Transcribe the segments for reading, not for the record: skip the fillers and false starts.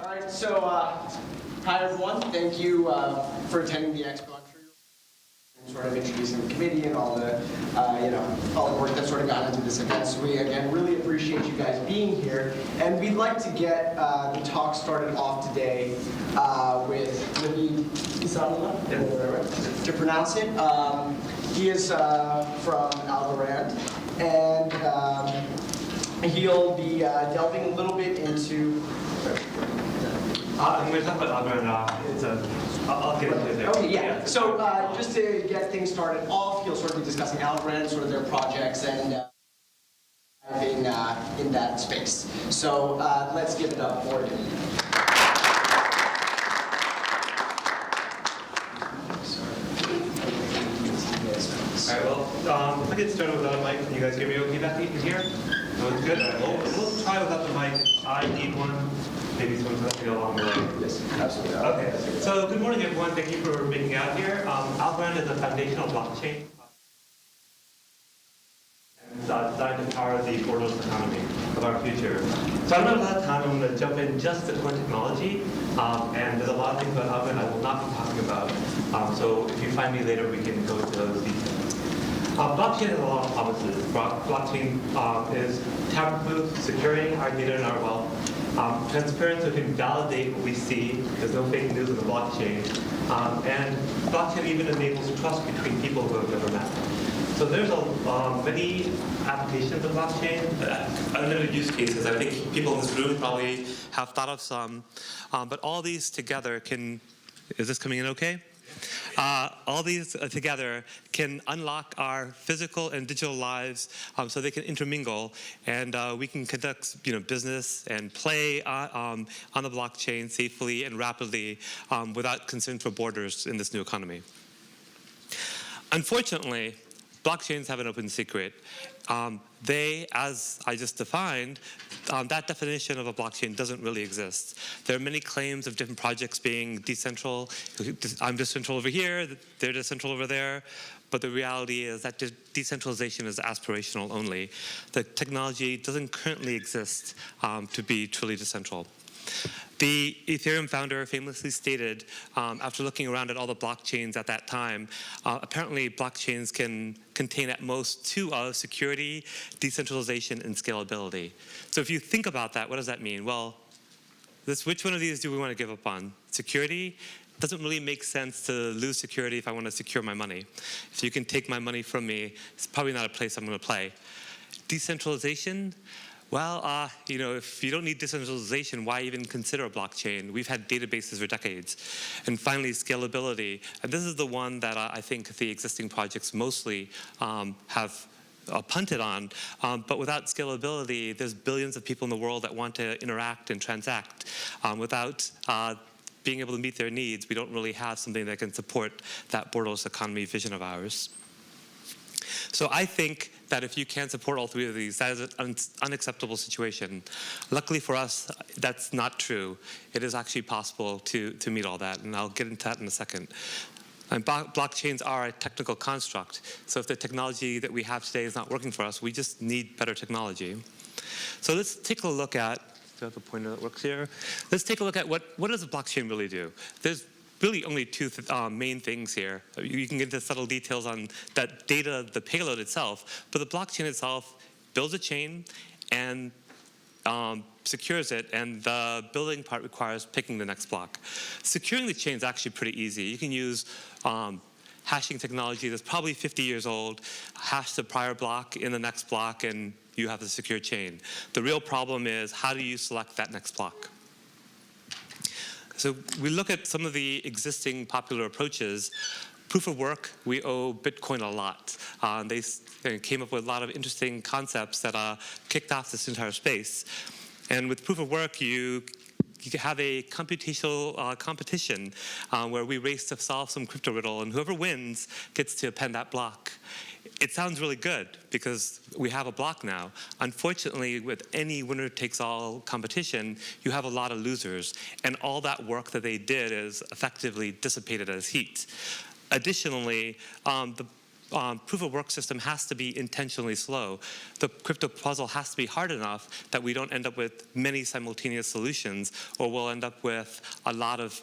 All right, so hi everyone. Thank you for attending the expo. I'm sure you're sort of introducing the committee and all the, all the work that's sort of gone into this event. So we again really appreciate you guys being here, and we'd like to get the talk started off today with Naveed Isamullah, to pronounce it. He is from Algorand, and he'll be delving a little bit into. I'm going to talk about Algorand. I'll get into it there. Okay, yeah. So just to get things started off, you'll sort of be discussing Algorand, sort of their projects, and in that space. So let's give it up for him. All right, well, if I get started without a mic, can you guys hear me okay back in here? No, it's good. We'll try without the mic. I need one. Maybe someone's going to go along the way. Yes, absolutely. Okay, so good morning, everyone. Thank you for making it out here. Algorand is a foundational blockchain designed to power the borderless economy of our future. So I don't have a lot of time. I'm going to jump in just to core technology, and there's a lot of things about Algorand I will not be talking about. So if you find me later, we can go into those details. Blockchain has a lot of promises. Blockchain is tamper-proof, securing our data and our wealth. Transparent, so we can validate what we see. There's no fake news in the blockchain. And blockchain even enables trust between people who have never met. So there's many applications of blockchain, unlimited use cases. I think people in this room probably have thought of some. But all these together can, is this coming in okay? All these together can unlock our physical and digital lives so they can intermingle, and we can conduct business and play on the blockchain safely and rapidly without concern for borders in this new economy. Unfortunately, blockchains have an open secret. They, as I just defined, that definition of a blockchain doesn't really exist. There are many claims of different projects being decentral. I'm decentral over here, they're decentral over there. But the reality is that decentralization is aspirational only. The technology doesn't currently exist to be truly decentral. The Ethereum founder famously stated, after looking around at all the blockchains at that time, apparently blockchains can contain at most two of security, decentralization, and scalability. So if you think about that, what does that mean? Well, which one of these do we want to give up on? Security? Doesn't really make sense to lose security if I want to secure my money. If you can take my money from me, it's probably not a place I'm going to play. Decentralization? Well, if you don't need decentralization, why even consider a blockchain? We've had databases for decades. And finally, scalability. And this is the one that I think the existing projects mostly have punted on. But without scalability, there's billions of people in the world that want to interact and transact. Without being able to meet their needs, we don't really have something that can support that borderless economy vision of ours. So I think that if you can't support all three of these, that is an unacceptable situation. Luckily for us, that's not true. It is actually possible to meet all that, and I'll get into that in a second. And blockchains are a technical construct, so if the technology that we have today is not working for us, we just need better technology. So let's take a look at, do I have a pointer that works here? Let's take a look at what does a blockchain really do? There's really only two main things here. You can get into subtle details on that data, the payload itself, but the blockchain itself builds a chain and secures it, and the building part requires picking the next block. Securing the chain is actually pretty easy. You can use hashing technology that's probably 50 years old, hash the prior block in the next block, and you have the secure chain. The real problem is, how do you select that next block? So we look at some of the existing popular approaches. Proof of work, we owe Bitcoin a lot. They came up with a lot of interesting concepts that kicked off this entire space. And with proof of work, you have a computational competition where we race to solve some crypto riddle, and whoever wins gets to append that block. It sounds really good because we have a block now. Unfortunately, with any winner-takes-all competition, you have a lot of losers, and all that work that they did is effectively dissipated as heat. Additionally, the proof of work system has to be intentionally slow. The crypto puzzle has to be hard enough that we don't end up with many simultaneous solutions, or we'll end up with a lot of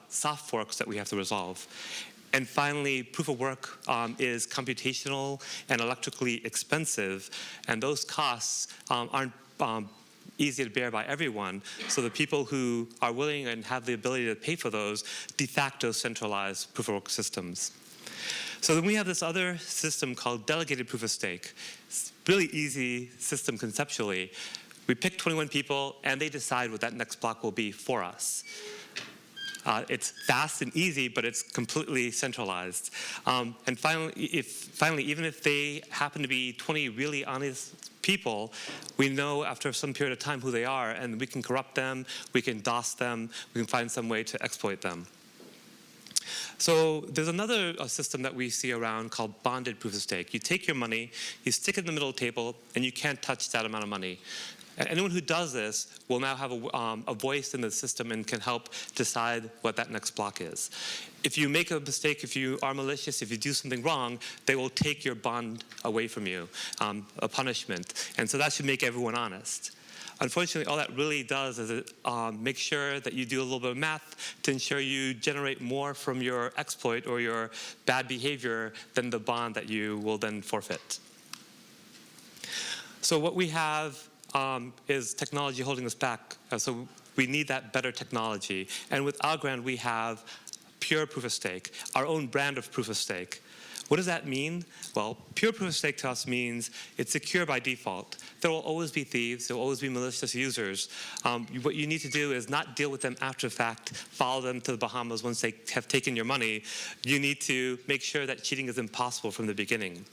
soft forks that we have to resolve. And finally, proof of work is computational and electrically expensive, and those costs aren't easy to bear by everyone. So the people who are willing and have the ability to pay for those de facto centralize proof of work systems. So then we have this other system called delegated proof of stake. It's a really easy system conceptually. We pick 21 people, and they decide what that next block will be for us. It's fast and easy, but it's completely centralized. And finally, even if they happen to be 20 really honest people, we know after some period of time who they are, and we can corrupt them, we can DOS them, we can find some way to exploit them. So there's another system that we see around called bonded proof of stake. You take your money, you stick it in the middle of the table, and you can't touch that amount of money. Anyone who does this will now have a voice in the system and can help decide what that next block is. If you make a mistake, if you are malicious, if you do something wrong, they will take your bond away from you, a punishment. And so that should make everyone honest. Unfortunately, all that really does is it makes sure that you do a little bit of math to ensure you generate more from your exploit or your bad behavior than the bond that you will then forfeit. So what we have is technology holding us back. So we need that better technology. And with Algorand, we have pure proof of stake, our own brand of proof of stake. What does that mean? Well, pure proof of stake to us means it's secure by default. There will always be thieves. There will always be malicious users. What you need to do is not deal with them after the fact, follow them to the Bahamas once they have taken your money. You need to make sure that cheating is impossible from the beginning.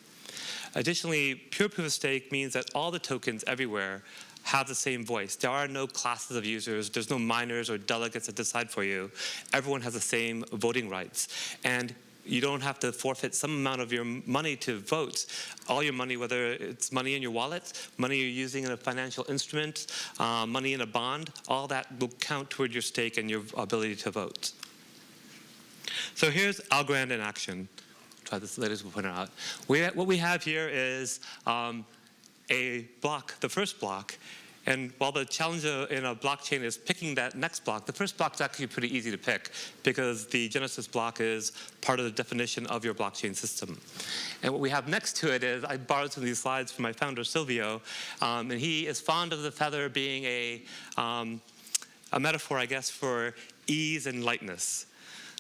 Additionally, pure proof of stake means that all the tokens everywhere have the same voice. There are no classes of users. There's no minors or delegates that decide for you. Everyone has the same voting rights. And you don't have to forfeit some amount of your money to vote. All your money, whether it's money in your wallet, money you're using in a financial instrument, money in a bond, all that will count toward your stake and your ability to vote. So here's Algorand in action. Try this later, we'll point it out. What we have here is a block, the first block. And while the challenge in a blockchain is picking that next block, the first block is actually pretty easy to pick because the genesis block is part of the definition of your blockchain system. And what we have next to it is, I borrowed some of these slides from my founder, Silvio, and he is fond of the feather being a metaphor, I guess, for ease and lightness.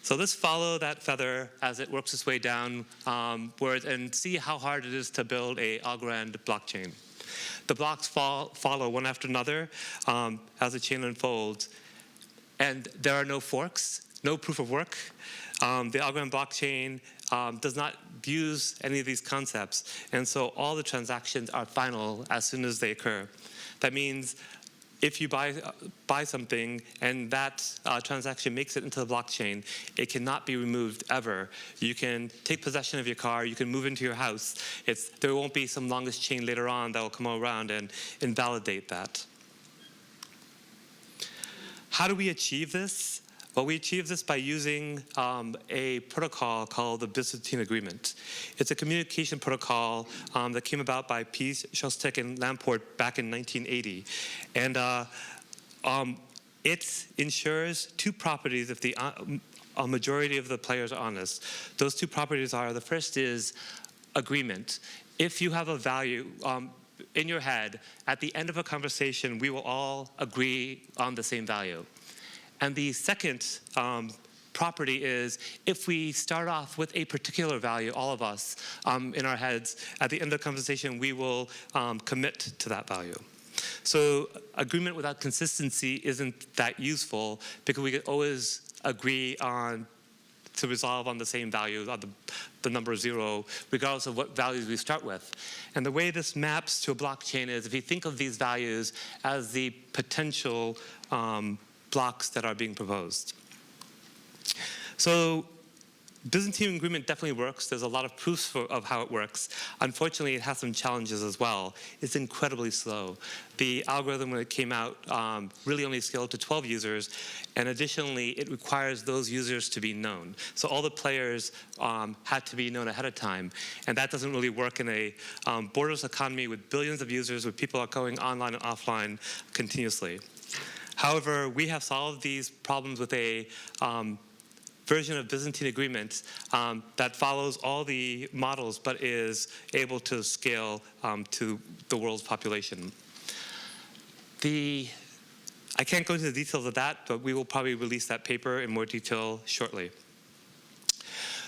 So let's follow that feather as it works its way down and see how hard it is to build a Algorand blockchain. The blocks follow one after another as the chain unfolds. And there are no forks, no proof of work. The Algorand blockchain does not use any of these concepts. And so all the transactions are final as soon as they occur. That means if you buy something and that transaction makes it into the blockchain, it cannot be removed ever. You can take possession of your car, you can move into your house. There won't be some longest chain later on that will come around and invalidate that. How do we achieve this? Well, we achieve this by using a protocol called the Byzantine Agreement. It's a communication protocol that came about by Pease, Shostak, and Lamport back in 1980. And it ensures two properties if a majority of the players are honest. Those two properties are, the first is agreement. If you have a value in your head, at the end of a conversation, we will all agree on the same value. And the second property is if we start off with a particular value, all of us, in our heads, at the end of the conversation, we will commit to that value. So agreement without consistency isn't that useful because we could always agree to resolve on the same value, on the number 0, regardless of what values we start with. And the way this maps to a blockchain is if you think of these values as the potential blocks that are being proposed. So Byzantine agreement definitely works. There's a lot of proofs of how it works. Unfortunately, it has some challenges as well. It's incredibly slow. The algorithm, when it came out, really only scaled to 12 users, and additionally, it requires those users to be known. So all the players had to be known ahead of time, and that doesn't really work in a borderless economy with billions of users, where people are going online and offline continuously. However, we have solved these problems with a version of Byzantine agreement that follows all the models but is able to scale to the world's population. I can't go into the details of that, but we will probably release that paper in more detail shortly.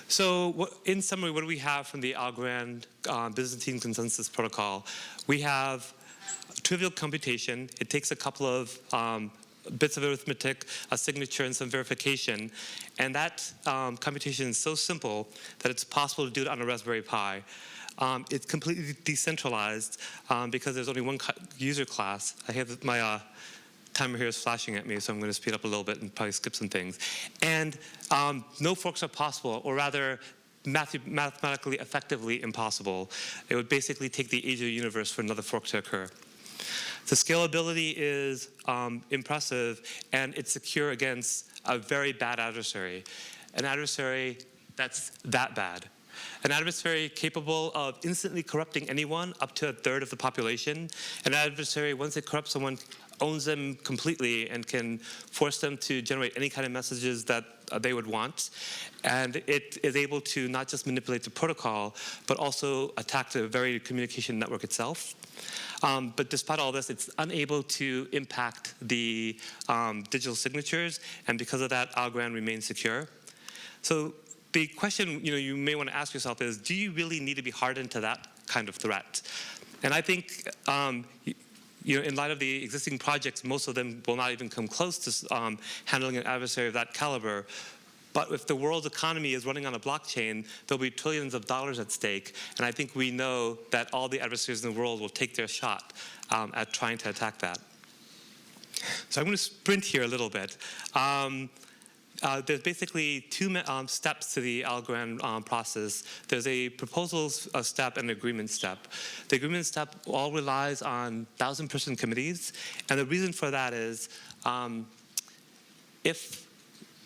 So in summary, what do we have from the Algorand Byzantine Consensus Protocol? We have trivial computation. It takes a couple of bits of arithmetic, a signature, and some verification. And that computation is so simple that it's possible to do it on a Raspberry Pi. It's completely decentralized because there's only one user class. I have my timer here is flashing at me, so I'm going to speed up a little bit and probably skip some things. And no forks are possible, or rather, mathematically effectively impossible. It would basically take the age of the universe for another fork to occur. The scalability is impressive, and it's secure against a very bad adversary, an adversary that's that bad. An adversary capable of instantly corrupting anyone up to a third of the population. An adversary, once it corrupts someone, owns them completely and can force them to generate any kind of messages that they would want. And it is able to not just manipulate the protocol, but also attack the very communication network itself. But despite all this, it's unable to impact the digital signatures, and because of that, Algorand remains secure. So the question you may want to ask yourself is, do you really need to be hardened to that kind of threat? And I think in light of the existing projects, most of them will not even come close to handling an adversary of that caliber. But if the world's economy is running on a blockchain, there'll be trillions of dollars at stake. And I think we know that all the adversaries in the world will take their shot at trying to attack that. So I'm going to sprint here a little bit. There's basically two steps to the Algorand process. There's a proposal step and an agreement step. The agreement step all relies on 1,000-person committees. And the reason for that is if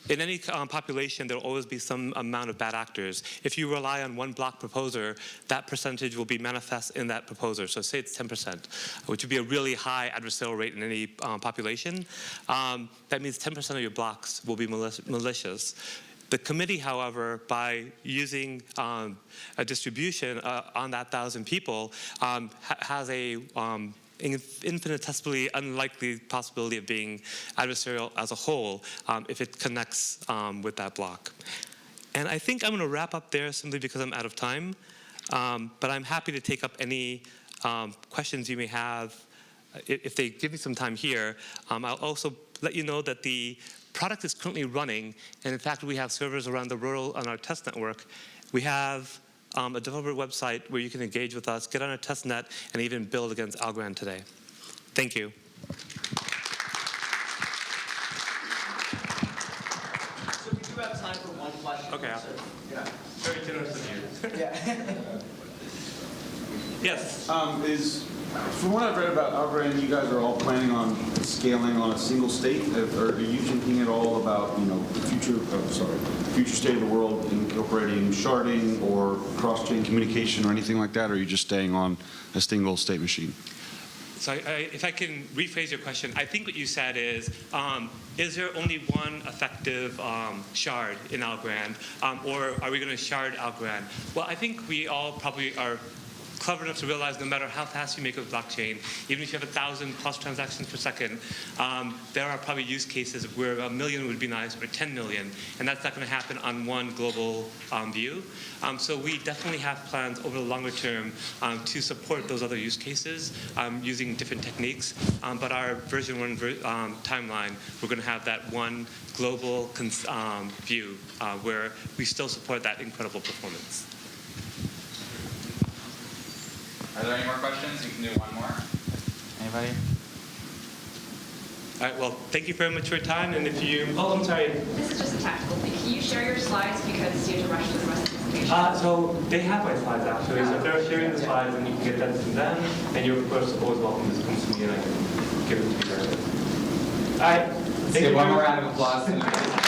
in any population, there will always be some amount of bad actors. If you rely on one block proposer, that percentage will be manifest in that proposer. So say it's 10%, which would be a really high adversarial rate in any population. That means 10% of your blocks will be malicious. The committee, however, by using a distribution on that 1,000 people, has a infinitesimally unlikely possibility of being adversarial as a whole if it connects with that block. And I think I'm going to wrap up there simply because I'm out of time. But I'm happy to take up any questions you may have if they give me some time here. I'll also let you know that the product is currently running. And in fact, we have servers around the world on our test network. We have a developer website where you can engage with us, get on a test net, and even build against Algorand today. Thank you. So we do have time for one question. Okay. Yeah. Very generous of you. Yeah. Yes. From what I've read about Algorand, you guys are all planning on scaling on a single state. Are you thinking at all about the future state of the world, incorporating sharding or cross-chain communication or anything like that? Or are you just staying on a single state machine? So if I can rephrase your question, I think what you said is there only one effective shard in Algorand, or are we going to shard Algorand? Well, I think we all probably are clever enough to realize no matter how fast you make a blockchain, even if you have 1,000+ transactions per second, there are probably use cases where 1 million would be nice, or 10 million, and that's not going to happen on one global view. So we definitely have plans over the longer term to support those other use cases using different techniques. But our version 1 timeline, we're going to have that one global view where we still support that incredible performance. Are there any more questions? You can do one more. Anybody? All right, well, thank you very much for your time, and if you, oh, I'm sorry. This is just a tactical thing. Can you share your slides because you have to rush to the rest of the presentation? So they have my slides actually, so if they're sharing the slides, then you can get them from them, and you're of course always welcome to come to me and I can give it to you directly. All right, thank Let's you. give one very more much. round of applause.